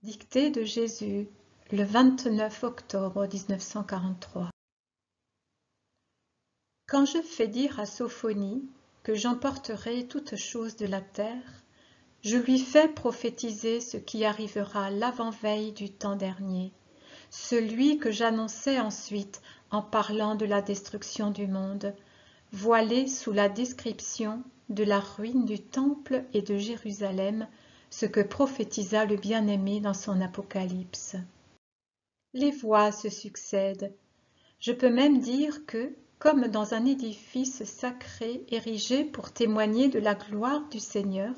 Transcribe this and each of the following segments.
Dictée de Jésus, le 29 octobre 1943. Quand je fais dire à Sophonie que j'emporterai toutes choses de la terre, je lui fais prophétiser ce qui arrivera l'avant-veille du temps dernier, celui que j'annonçais ensuite en parlant de la destruction du monde, voilé sous la description de la ruine du temple et de Jérusalem, ce que prophétisa le bien-aimé dans son Apocalypse. Les voix se succèdent. Je peux même dire que, comme dans un édifice sacré érigé pour témoigner de la gloire du Seigneur,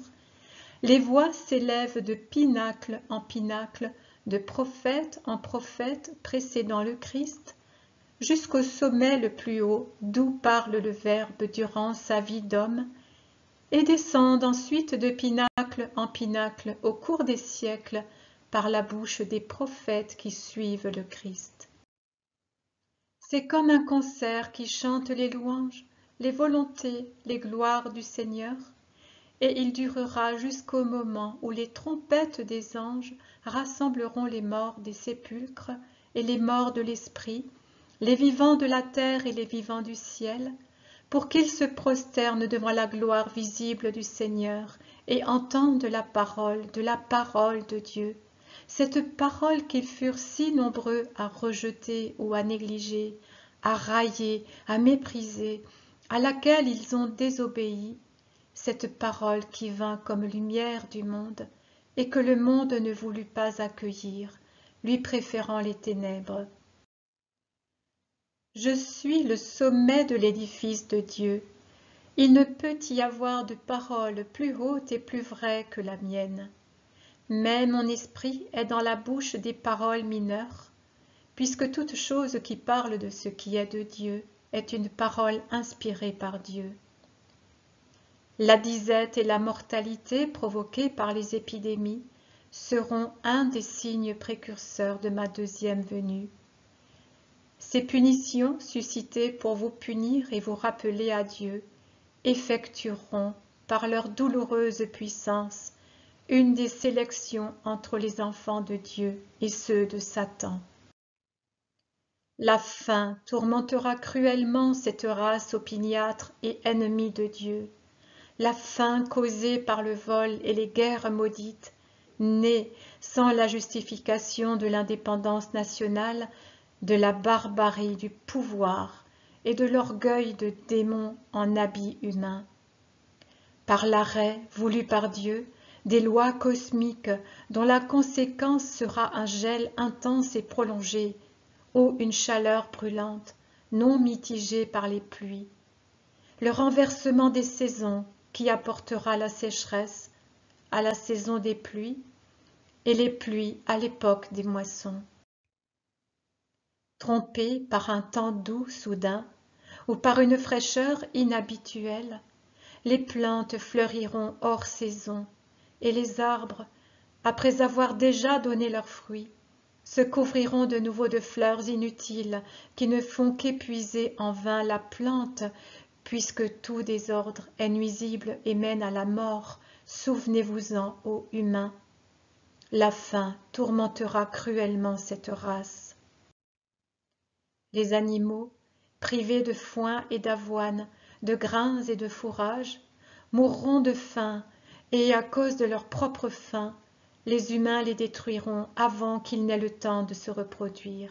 les voix s'élèvent de pinacle en pinacle, de prophète en prophète précédant le Christ, jusqu'au sommet le plus haut d'où parle le Verbe durant sa vie d'homme, et descendent ensuite de pinacle en pinacle au cours des siècles par la bouche des prophètes qui suivent le Christ. C'est comme un concert qui chante les louanges, les volontés, les gloires du Seigneur, et il durera jusqu'au moment où les trompettes des anges rassembleront les morts des sépulcres et les morts de l'esprit, les vivants de la terre et les vivants du ciel, pour qu'ils se prosternent devant la gloire visible du Seigneur et entendent la parole de Dieu, cette parole qu'ils furent si nombreux à rejeter ou à négliger, à railler, à mépriser, à laquelle ils ont désobéi, cette parole qui vint comme lumière du monde et que le monde ne voulut pas accueillir, lui préférant les ténèbres. Je suis le sommet de l'édifice de Dieu. Il ne peut y avoir de parole plus haute et plus vraie que la mienne. Mais mon esprit est dans la bouche des paroles mineures, puisque toute chose qui parle de ce qui est de Dieu est une parole inspirée par Dieu. La disette et la mortalité provoquées par les épidémies seront un des signes précurseurs de ma deuxième venue. Ces punitions, suscitées pour vous punir et vous rappeler à Dieu, effectueront, par leur douloureuse puissance, une des sélections entre les enfants de Dieu et ceux de Satan. La faim tourmentera cruellement cette race opiniâtre et ennemie de Dieu. La faim causée par le vol et les guerres maudites, née sans la justification de l'indépendance nationale, de la barbarie du pouvoir et de l'orgueil de démons en habits humains. Par l'arrêt, voulu par Dieu, des lois cosmiques dont la conséquence sera un gel intense et prolongé, ou une chaleur brûlante, non mitigée par les pluies. Le renversement des saisons qui apportera la sécheresse à la saison des pluies et les pluies à l'époque des moissons. Trompés par un temps doux soudain ou par une fraîcheur inhabituelle, les plantes fleuriront hors saison et les arbres, après avoir déjà donné leurs fruits, se couvriront de nouveau de fleurs inutiles qui ne font qu'épuiser en vain la plante, puisque tout désordre est nuisible et mène à la mort. Souvenez-vous-en, ô humains. La faim tourmentera cruellement cette race. Les animaux, privés de foin et d'avoine, de grains et de fourrage, mourront de faim, et à cause de leur propre faim, les humains les détruiront avant qu'ils n'aient le temps de se reproduire.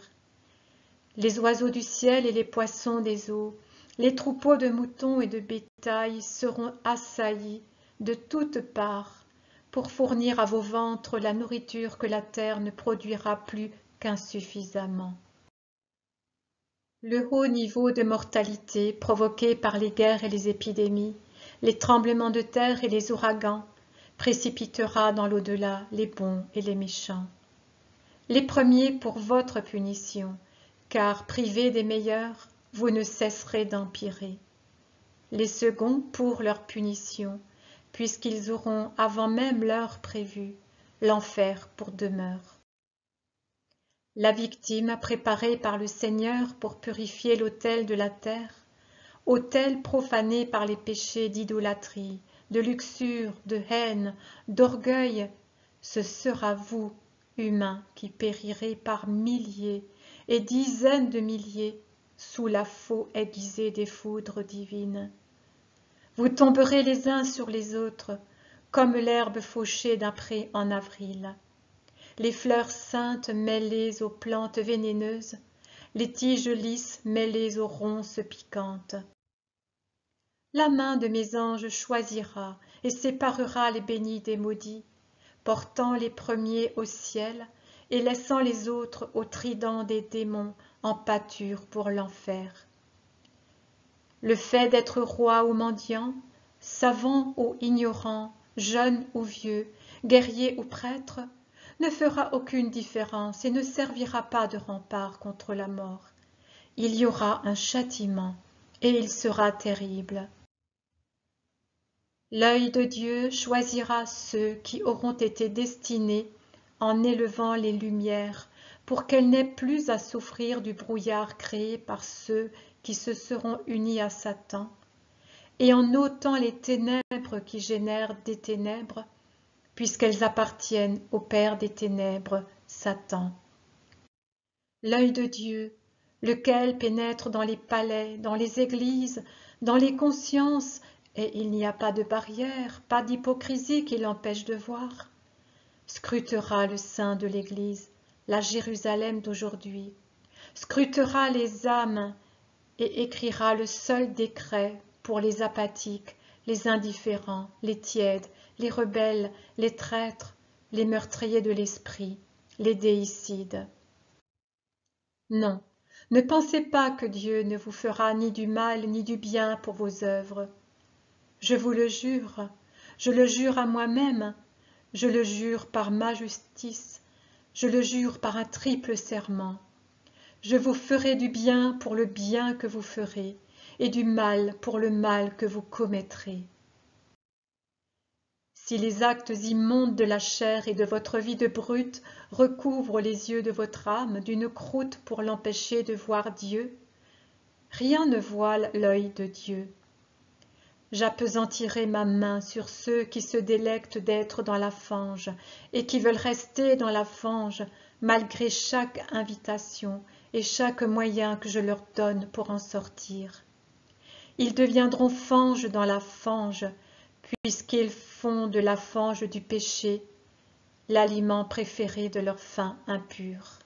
Les oiseaux du ciel et les poissons des eaux, les troupeaux de moutons et de bétail seront assaillis de toutes parts pour fournir à vos ventres la nourriture que la terre ne produira plus qu'insuffisamment. Le haut niveau de mortalité provoqué par les guerres et les épidémies, les tremblements de terre et les ouragans, précipitera dans l'au-delà les bons et les méchants. Les premiers pour votre punition, car privés des meilleurs, vous ne cesserez d'empirer. Les seconds pour leur punition, puisqu'ils auront avant même l'heure prévue, l'enfer pour demeure. La victime préparée par le Seigneur pour purifier l'autel de la terre, autel profané par les péchés d'idolâtrie, de luxure, de haine, d'orgueil, ce sera vous, humains qui périraient par milliers et dizaines de milliers sous la faux aiguisée des foudres divines. Vous tomberez les uns sur les autres, comme l'herbe fauchée d'un pré en avril. Les fleurs saintes mêlées aux plantes vénéneuses, les tiges lisses mêlées aux ronces piquantes. La main de mes anges choisira et séparera les bénis des maudits, portant les premiers au ciel et laissant les autres au trident des démons en pâture pour l'enfer. Le fait d'être roi ou mendiant, savant ou ignorant, jeune ou vieux, guerrier ou prêtre, ne fera aucune différence et ne servira pas de rempart contre la mort. Il y aura un châtiment, et il sera terrible. L'œil de Dieu choisira ceux qui auront été destinés en élevant les lumières, pour qu'elles n'aient plus à souffrir du brouillard créé par ceux qui se seront unis à Satan, et en ôtant les ténèbres qui génèrent des ténèbres, puisqu'elles appartiennent au père des ténèbres, Satan. L'œil de Dieu, lequel pénètre dans les palais, dans les églises, dans les consciences, et il n'y a pas de barrière, pas d'hypocrisie qui l'empêche de voir, scrutera le sein de l'Église, la Jérusalem d'aujourd'hui, scrutera les âmes et écrira le seul décret pour les apathiques, les indifférents, les tièdes, les rebelles, les traîtres, les meurtriers de l'esprit, les déicides. Non, ne pensez pas que Dieu ne vous fera ni du mal ni du bien pour vos œuvres. Je vous le jure, je le jure à moi-même, je le jure par ma justice, je le jure par un triple serment. Je vous ferai du bien pour le bien que vous ferez, et du mal pour le mal que vous commettrez. Si les actes immondes de la chair et de votre vie de brute recouvrent les yeux de votre âme d'une croûte pour l'empêcher de voir Dieu, rien ne voile l'œil de Dieu. J'appesantirai ma main sur ceux qui se délectent d'être dans la fange et qui veulent rester dans la fange malgré chaque invitation et chaque moyen que je leur donne pour en sortir. Ils deviendront fange dans la fange, puisqu'ils font de la fange du péché l'aliment préféré de leur faim impure.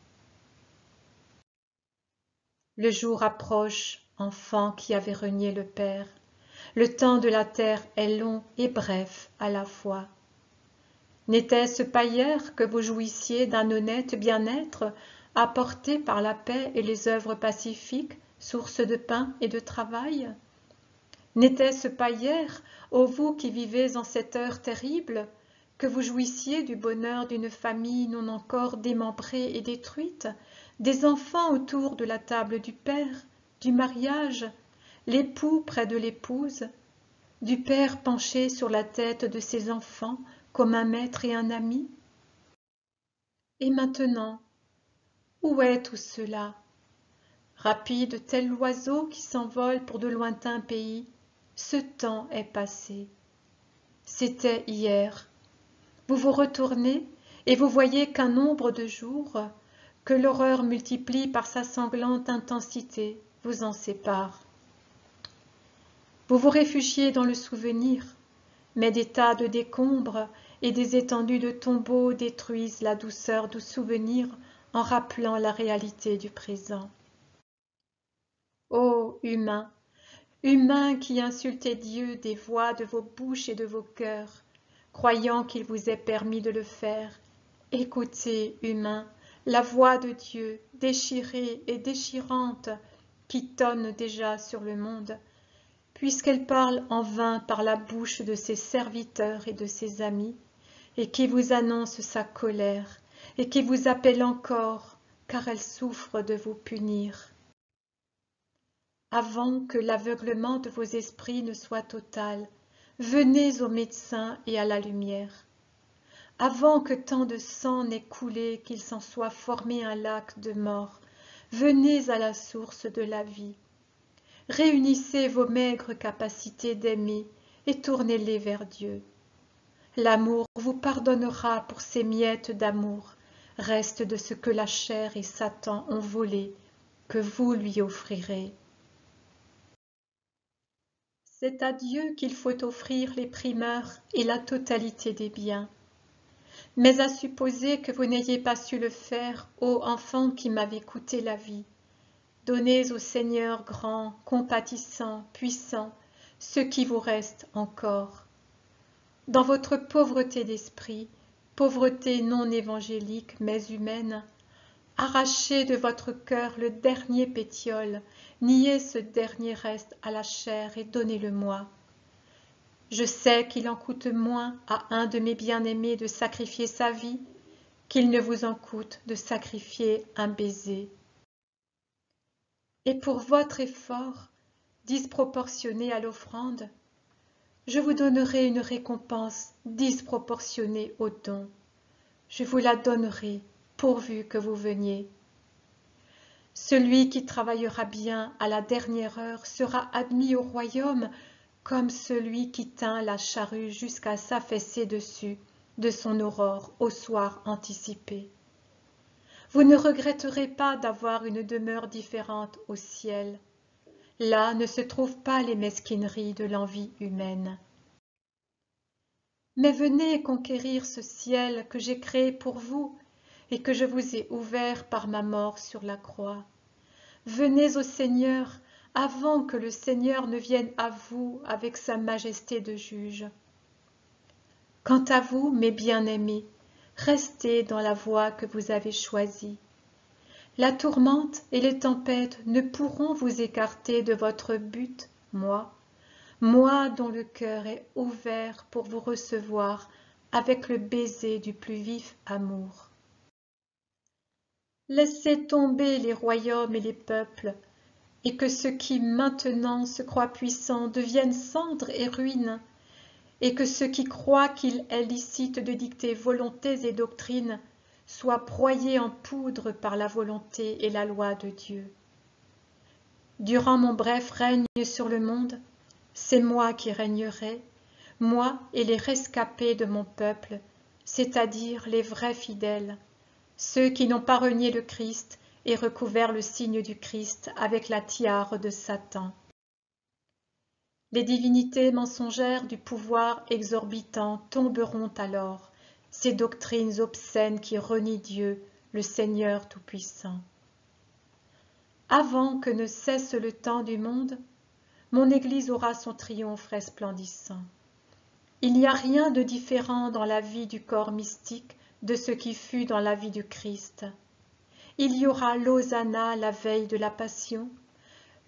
Le jour approche, enfants qui avaient renié le Père. Le temps de la terre est long et bref à la fois. N'était-ce pas hier que vous jouissiez d'un honnête bien-être apporté par la paix et les œuvres pacifiques, source de pain et de travail? N'était-ce pas hier, ô vous qui vivez en cette heure terrible, que vous jouissiez du bonheur d'une famille non encore démembrée et détruite, des enfants autour de la table du Père, du mariage, l'époux près de l'épouse, du Père penché sur la tête de ses enfants comme un maître et un ami? Et maintenant, où est tout cela? Rapide tel l'oiseau qui s'envole pour de lointains pays, ce temps est passé. C'était hier. Vous vous retournez et vous voyez qu'un nombre de jours, que l'horreur multiplie par sa sanglante intensité, vous en sépare. Vous vous réfugiez dans le souvenir, mais des tas de décombres et des étendues de tombeaux détruisent la douceur du souvenir en rappelant la réalité du présent. Ô humains, humains qui insultez Dieu des voix de vos bouches et de vos cœurs, croyant qu'il vous est permis de le faire, écoutez, humains, la voix de Dieu, déchirée et déchirante, qui tonne déjà sur le monde, puisqu'elle parle en vain par la bouche de ses serviteurs et de ses amis, et qui vous annonce sa colère, et qui vous appelle encore, car elle souffre de vous punir. Avant que l'aveuglement de vos esprits ne soit total, venez au médecin et à la lumière. Avant que tant de sang n'ait coulé qu'il s'en soit formé un lac de mort, venez à la source de la vie. Réunissez vos maigres capacités d'aimer et tournez-les vers Dieu. L'amour vous pardonnera pour ces miettes d'amour, reste de ce que la chair et Satan ont volé, que vous lui offrirez. C'est à Dieu qu'il faut offrir les primeurs et la totalité des biens. Mais à supposer que vous n'ayez pas su le faire, ô enfants qui m'avez coûté la vie, donnez au Seigneur grand, compatissant, puissant, ce qui vous reste encore. Dans votre pauvreté d'esprit, pauvreté non évangélique mais humaine, arrachez de votre cœur le dernier pétiole, niez ce dernier reste à la chair et donnez-le-moi. Je sais qu'il en coûte moins à un de mes bien-aimés de sacrifier sa vie qu'il ne vous en coûte de sacrifier un baiser. Et pour votre effort, disproportionné à l'offrande, je vous donnerai une récompense disproportionnée au don. Je vous la donnerai pourvu que vous veniez. Celui qui travaillera bien à la dernière heure sera admis au royaume comme celui qui tint la charrue jusqu'à s'affaisser dessus de son aurore au soir anticipé. Vous ne regretterez pas d'avoir une demeure différente au ciel. Là ne se trouvent pas les mesquineries de l'envie humaine. Mais venez conquérir ce ciel que j'ai créé pour vous et que je vous ai ouvert par ma mort sur la croix. Venez au Seigneur avant que le Seigneur ne vienne à vous avec sa majesté de juge. Quant à vous, mes bien-aimés, restez dans la voie que vous avez choisie. La tourmente et les tempêtes ne pourront vous écarter de votre but, moi dont le cœur est ouvert pour vous recevoir avec le baiser du plus vif amour. Laissez tomber les royaumes et les peuples, et que ceux qui maintenant se croient puissants deviennent cendres et ruines, et que ceux qui croient qu'il est licite de dicter volontés et doctrines soient broyés en poudre par la volonté et la loi de Dieu. Durant mon bref règne sur le monde, c'est moi qui régnerai, moi et les rescapés de mon peuple, c'est-à-dire les vrais fidèles, ceux qui n'ont pas renié le Christ et recouvert le signe du Christ avec la tiare de Satan. Les divinités mensongères du pouvoir exorbitant tomberont alors, ces doctrines obscènes qui renient Dieu, le Seigneur Tout-Puissant. Avant que ne cesse le temps du monde, mon Église aura son triomphe resplendissant. Il n'y a rien de différent dans la vie du corps mystique de ce qui fut dans la vie du Christ. Il y aura l'Hosanna la veille de la Passion,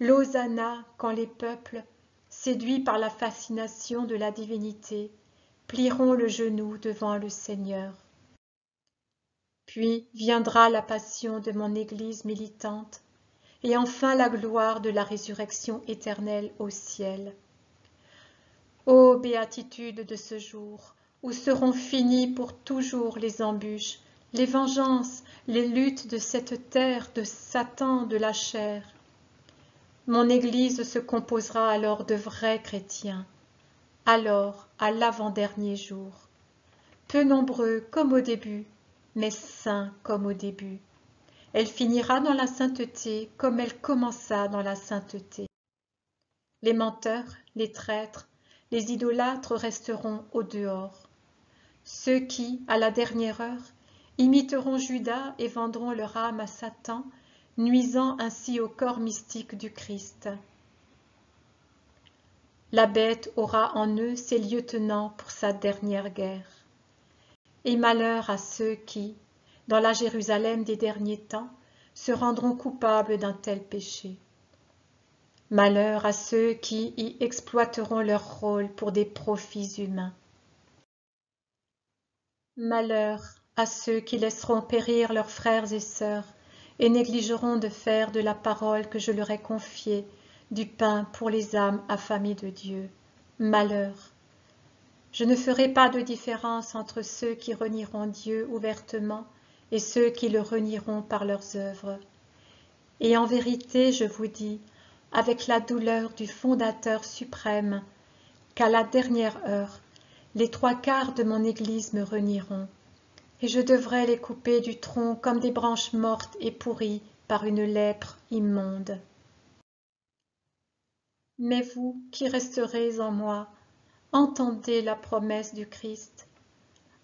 l'Hosanna quand les peuples, séduits par la fascination de la divinité, plieront le genou devant le Seigneur. Puis viendra la passion de mon Église militante, et enfin la gloire de la résurrection éternelle au ciel. Ô béatitude de ce jour, où seront finies pour toujours les embûches, les vengeances, les luttes de cette terre, de Satan, de la chair. Mon Église se composera alors de vrais chrétiens, alors à l'avant-dernier jour, peu nombreux comme au début, mais saints comme au début. Elle finira dans la sainteté comme elle commença dans la sainteté. Les menteurs, les traîtres, les idolâtres resteront au dehors. Ceux qui, à la dernière heure, imiteront Judas et vendront leur âme à Satan, nuisant ainsi au corps mystique du Christ. La bête aura en eux ses lieutenants pour sa dernière guerre. Et malheur à ceux qui, dans la Jérusalem des derniers temps, se rendront coupables d'un tel péché. Malheur à ceux qui y exploiteront leur rôle pour des profits humains. Malheur à ceux qui laisseront périr leurs frères et sœurs et négligeront de faire de la parole que je leur ai confiée du pain pour les âmes affamées de Dieu. Malheur. Je ne ferai pas de différence entre ceux qui renieront Dieu ouvertement et ceux qui le renieront par leurs œuvres. Et en vérité, je vous dis, avec la douleur du Fondateur suprême, qu'à la dernière heure, les 3/4 de mon Église me renieront, et je devrais les couper du tronc comme des branches mortes et pourries par une lèpre immonde. Mais vous qui resterez en moi, entendez la promesse du Christ.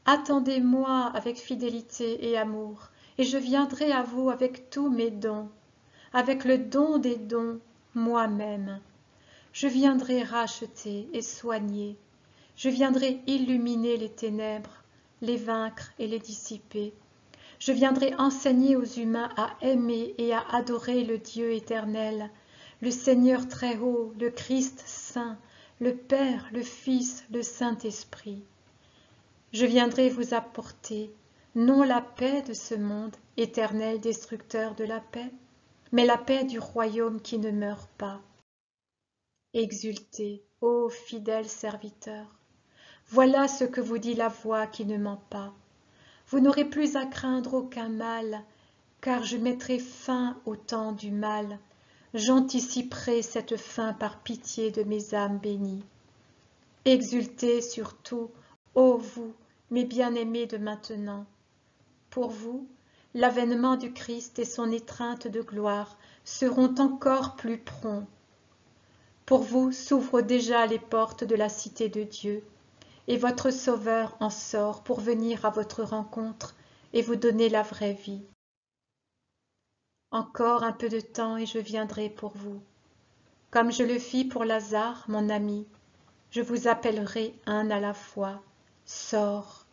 Attendez-moi avec fidélité et amour, et je viendrai à vous avec tous mes dons, avec le don des dons, moi-même. Je viendrai racheter et soigner, je viendrai illuminer les ténèbres, les vaincre et les dissiper. Je viendrai enseigner aux humains à aimer et à adorer le Dieu éternel, le Seigneur très haut, le Christ saint, le Père, le Fils, le Saint-Esprit. Je viendrai vous apporter, non la paix de ce monde, éternel destructeur de la paix, mais la paix du royaume qui ne meurt pas. Exultez, ô fidèles serviteurs, voilà ce que vous dit la voix qui ne ment pas. Vous n'aurez plus à craindre aucun mal, car je mettrai fin au temps du mal. J'anticiperai cette fin par pitié de mes âmes bénies. Exultez surtout, ô vous, mes bien-aimés de maintenant. Pour vous, l'avènement du Christ et son étreinte de gloire seront encore plus prompts. Pour vous s'ouvrent déjà les portes de la cité de Dieu, et votre Sauveur en sort pour venir à votre rencontre et vous donner la vraie vie. Encore un peu de temps et je viendrai pour vous. Comme je le fis pour Lazare, mon ami, je vous appellerai un à la fois. Sors.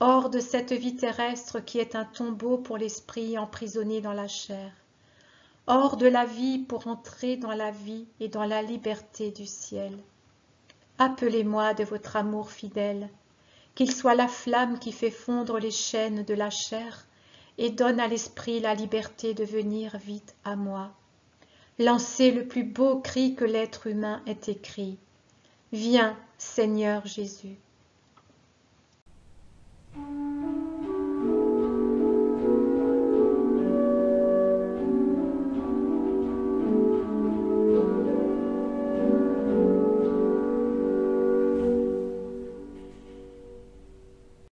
Hors de cette vie terrestre qui est un tombeau pour l'esprit emprisonné dans la chair. Hors de la vie pour entrer dans la vie et dans la liberté du ciel. Appelez-moi de votre amour fidèle, qu'il soit la flamme qui fait fondre les chaînes de la chair et donne à l'esprit la liberté de venir vite à moi. Lancez le plus beau cri que l'être humain ait écrit. Viens, Seigneur Jésus.